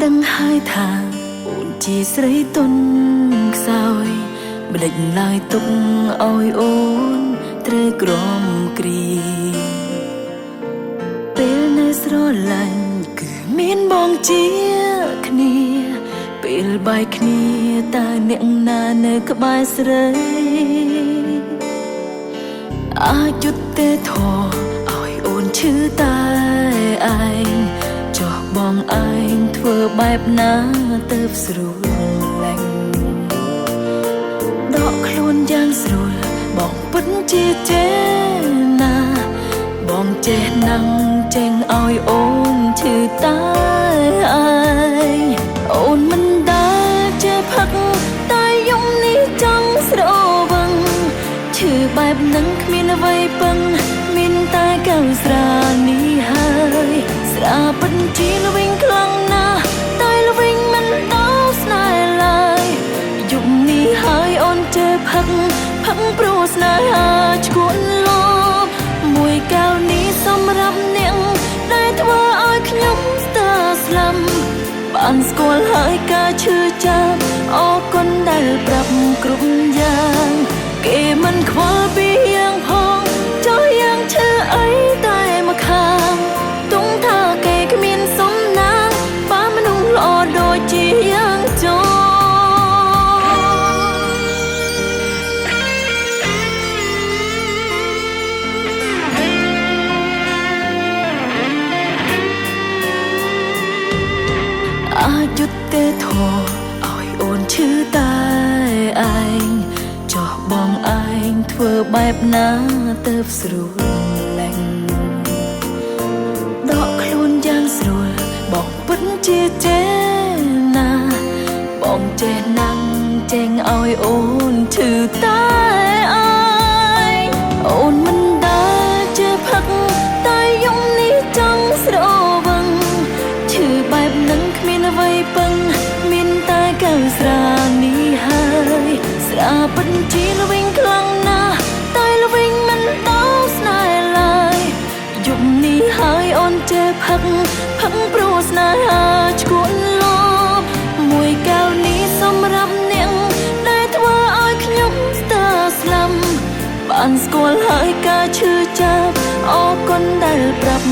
ដឹងហើយថាអូនជាស្រីទុនខ្សោយមិនដេចឡើយទុកឲ្យអូនត្រូវក្រំគ្រីពេលនៅស្រឡាញ់គឺមានបងជាគ្នាពេលបាយគ្នាតើអ្នកណានៅក្បែរស្រីអាចយុទ្ធទេធោឲ្យអូនឈឺតែឯងចោះបងឯងធ្វើបែបណាទៅស្រួលឡាញ់ដកខ្លួនយ៉ាងស្រួលបងពិតជាចេះណាបងចេះណាំងចេញឲ្យអូនឈឺតែឯងអូនមិនដែលចេះផឹកតែយំនេះចង់ស្រវឹងឈឺបែបនឹងគ្មានអ្វីពឹងមានតែកៅស្រានេះហើយស្រាពិតជាល្វីងខ្លាំងណាស់តែល្វីងមិនដល់ស្នេហ៍ឡើយយប់នេះហើយអូនចេះផឹកព្រោះស្នេហាឈួនលបមួយកែវនេះសម្រាប់អ្នកដែលធ្វើឲ្យខ្ញុំស្ទើរស្លាប់បានស្គាល់ហើយការឈឺចាប់អរគុណដែលប្រាប់គ្រប់យ៉ាងគេមិនខ្វល់ពីយ៉ាងផងចោះយ៉ាងឈឺអីតែមកខាងទុំថាគេគ្មានសំណាងបើមនុស្សល្អដូចជាយ៉ាងចោអាចយុទ្ធទេធោឲ្យអូនឈឺតែឯងចោះបងឯងធ្វើបែបណាទៅស្រួលឡាញ់ដកខ្លួនយ៉ាងស្រួលបងពិតជាចេះណាបងចេះណាំងចេញឲ្យអូនឈឺតែឯងអូនមិនដែលចេះផឹកតែយំនេះចង់ស្រវឹងឈឺបែបនឹងគ្មានអ្វីពឹងមានតែកៅស្រានេះហើយស្រាពិតជាល្វីងខ្លាំងណាស់តែល្វីងមិនដល់ស្នេហ៍ឡើយយប់នេះហើយអូនចេះផឹកព្រោះស្នេហាឈួនលបមួយកែវនេះសម្រាប់អ្នកដែលធ្វើឲ្យខ្ញុំស្ទើរស្លាប់បានស្គាល់ហើយការឈឺចាប់អរគុណដែលប្រាប់